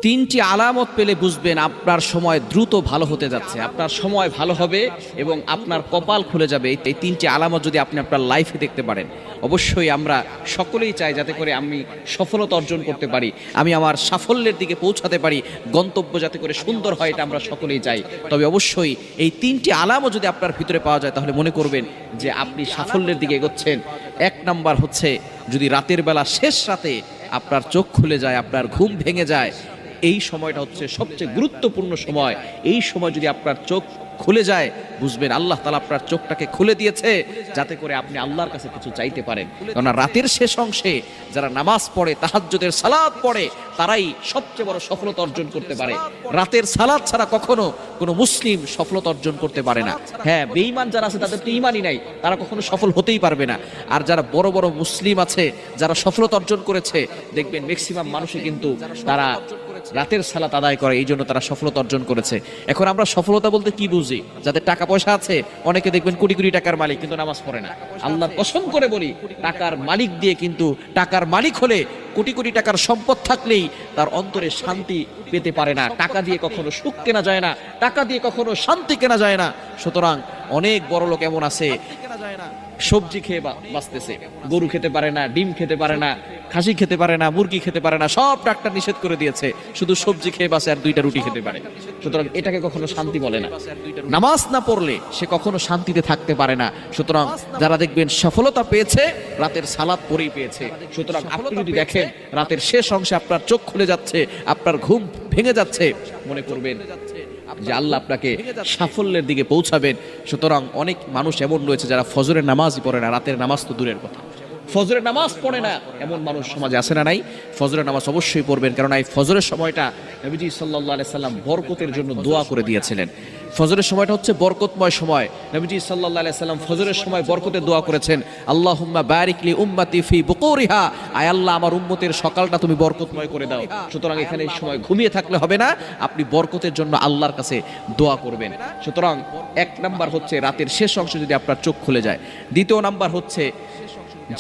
তিনটি আলামত পেলে বুঝবেন আপনার সময় দ্রুত ভালো হতে যাচ্ছে, আপনার সময় ভালো হবে এবং আপনার কপাল খুলে যাবে। এই তিনটি আলামত যদি আপনি আপনার লাইফে দেখতে পারেন, অবশ্যই আমরা সকলেই চাই যাতে করে আমি সফলতা অর্জন করতে পারি, আমি আমার সাফল্যের দিকে পৌঁছাতে পারি, গন্তব্য যাতে করে সুন্দর হয়, এটা আমরা সকলেই চাই। তবে অবশ্যই এই তিনটি আলামত যদি আপনার ভিতরে পাওয়া যায় তাহলে মনে করবেন যে আপনি সাফল্যের দিকে এগোচ্ছেন। এক নাম্বার হচ্ছে, যদি রাতের বেলা শেষ রাতে আপনার চোখ খুলে যায়, আপনার ঘুম ভেঙে যায়, এই সময়টা হচ্ছে সবচেয়ে গুরুত্বপূর্ণ সময়। এই সময় যদি আপনার চোখ খুলে যায়, বুঝবেন আল্লাহ তাআলা আপনার চোখটাকে খুলে দিয়েছে যাতে করে আপনি আল্লাহর কাছে কিছু চাইতে পারেন। কারণ রাতের শেষ অংশে যারা নামাজ পড়ে, তাহাজ্জুদের সালাত পড়ে, তারাই সবচেয়ে বড় সফলতা অর্জন করতে পারে। রাতের সালাত ছাড়া কখনো কোনো মুসলিম সফলতা অর্জন করতে পারে না। হ্যাঁ, বেঈমান যারা আছে তাদের তো ঈমানই নাই, তারা কখনো সফল হতেই পারবে না। আর যারা বড় বড় মুসলিম আছে, যারা সফলতা অর্জন করেছে, দেখবেন ম্যাক্সিমাম মানুষই কিন্তু তারা রাতের সালাত আদায় করে, এই জন্য তারা সফলতা অর্জন করেছে। এখন আমরা সফলতা বলতে কি বুঝি? যাদের টাকা পয়সা আছে, অনেকে দেখবেন কোটি কোটি টাকার মালিক কিন্তু নামাজ পড়ে না। আল্লাহর কসম করে বলি, টাকার মালিক দিয়ে কিন্তু টাকার মালিক হলে, কোটি কোটি টাকার সম্পদ থাকলেই তার অন্তরে শান্তি পেতে পারে না। টাকা দিয়ে কখনো সুখ কেনা যায় না, টাকা দিয়ে কখনো শান্তি কেনা যায় না। সুতরাং অনেক বড় লোক এমন আছে, সবজি খেয়ে বাঁচতেছে, গরু খেতে পারে না, ডিম খেতে পারে না, খাসি খেতে পারে না, মুরগি খেতে পারে না, সব ডাক্তার নিষেধ করে দিয়েছে, শুধু সবজি খেয়ে বাঁচে আর 2টা রুটি খেতে পারে। সুতরাং এটাকে কখনো শান্তি বলে না। নামাজ না পড়লে সে কখনো শান্তিতে থাকতে পারে না। সুতরাং যারা দেখবেন সফলতা পেয়েছে, রাতের সালাত পড়েই পেয়েছে। সুতরাং আপনি যদি দেখেন রাতের শেষ অংশে আপনার চোখ খুলে যাচ্ছে, আপনার ঘুম ভেঙে যাচ্ছে, মনে করবেন যে আল্লাহ আপনাকে সাফল্যের দিকে পৌঁছাবেন। সুতরাং অনেক মানুষ এমন রয়েছে যারা ফজরের নামাজই পড়ে না, রাতের নামাজ তো দূরের কথা, ফজরের নামাজ পড়ে না, এমন মানুষ সমাজে আছে না নাই? ফজরের নামাজ অবশ্যই পড়বেন, কারণ এই ফজরের সময়টা নবীজি সাল্লাল্লাহু আলাইহি সাল্লাম বরকতের জন্য দোয়া করে দিয়েছিলেন। ফজরের সময়টা হচ্ছে বরকতময় সময়। নবীজি সাল্লাল্লাহু আলাইহি সাল্লাম ফজরের সময় বরকতের দোয়া করেছেন, আল্লাহুম্মা বারিক লি উম্মতি ফি বুকুরিহা, আয় আল্লাহ আমার উম্মতের সকালটা তুমি বরকতময় করে দাও। সুতরাং এখানে এই সময় ঘুমিয়ে থাকলে হবে না, আপনি বরকতের জন্য আল্লাহর কাছে দোয়া করবেন। সুতরাং এক নাম্বার হচ্ছে রাতের শেষ অংশে যদি আপনার চোখ খুলে যায়। দ্বিতীয় নাম্বার হচ্ছে,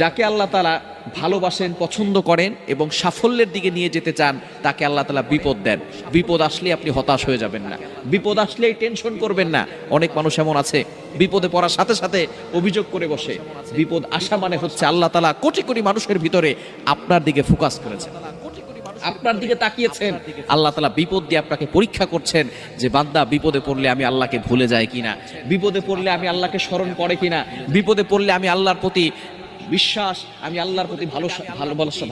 যাকে আল্লাহ তাআলা ভালোবাসেন, পছন্দ করেন এবং সাফল্যের দিকে নিয়ে যেতে চান, তাকে আল্লাহ তাআলা বিপদ দেন। বিপদ আসলে আপনি হতাশ হয়ে যাবেন না, বিপদ আসলেই টেনশন করবেন না। অনেক মানুষ এমন আছে, বিপদে পড়ার সাথে সাথে অভিযোগ করে বসে। বিপদ আসা মানে হচ্ছে আল্লাহ তাআলা কোটি কোটি মানুষের ভিতরে আপনার দিকে ফোকাস করেছেন, আপনার দিকে তাকিয়েছেন। আল্লাহ তাআলা বিপদ দিয়ে আপনাকে পরীক্ষা করছেন যে বান্দা বিপদে পড়লে আমি আল্লাহকে ভুলে যাই কিনা, বিপদে পড়লে আমি আল্লাহকে স্মরণ করে কিনা, বিপদে পড়লে আমি আল্লাহর প্রতি বিশ্বাস, আমি আল্লাহর প্রতি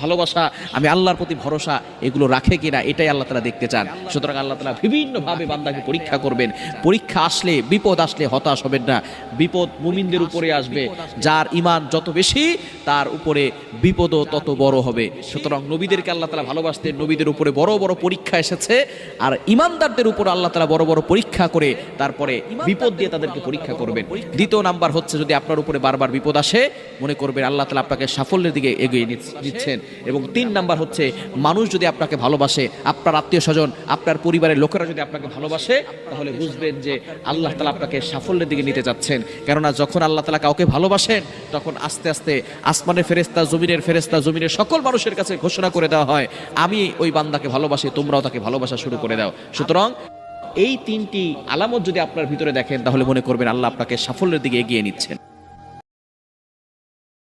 ভালোবাসা, আমি আল্লাহর প্রতি ভরসা, এগুলো রাখে কিনা, এটাই আল্লাহ তাআলা দেখতে চান। সুতরাং আল্লাহ তাআলা বিভিন্নভাবে বান্দাকে পরীক্ষা করবেন। পরীক্ষা আসলে, বিপদ আসলে হতাশ হবেন না। বিপদ মুমিনদের উপরে আসবে, যার ঈমান যত বেশি তার উপরে বিপদও তত বড় হবে। সুতরাং নবীদেরকে আল্লাহ তাআলা ভালোবাসতেন, নবীদের উপরে বড় বড় পরীক্ষা এসেছে, আর ঈমানদারদের উপর আল্লাহ তাআলা বড় বড় পরীক্ষা করে তারপরে বিপদ দিয়ে তাদেরকে পরীক্ষা করবেন। দ্বিতীয় নাম্বার হচ্ছে, যদি আপনার উপরে বারবার বিপদ আসে, মনে করবেন আল্লাহ তাআলা আপনাকে সাফল্যের দিকে এগিয়ে নিচ্ছেন। এবং 3 নাম্বার হচ্ছে, মানুষ যদি আপনাকে ভালোবাসে, আপনার আত্মীয় স্বজন, আপনার পরিবারের লোকেরা যদি আপনাকে ভালোবাসে, তাহলে বুঝবেন যে আল্লাহ তাআলা আপনাকে সাফল্যের দিকে নিতে যাচ্ছেন। কেননা যখন আল্লাহ তাআলা কাউকে ভালোবাসেন, তখন আস্তে আস্তে আসমানের ফেরেশতা, জমিনের সকল মানুষের কাছে ঘোষণা করে দেওয়া হয়, আমি ওই বান্দাকে ভালোবাসি, তোমরাও তাকে ভালোবাসা শুরু করে দাও। সুতরাং এই 3টি আলামত যদি আপনার ভিতরে দেখেন, তাহলে মনে করবেন আল্লাহ আপনাকে সাফল্যের দিকে এগিয়ে নিচ্ছেন।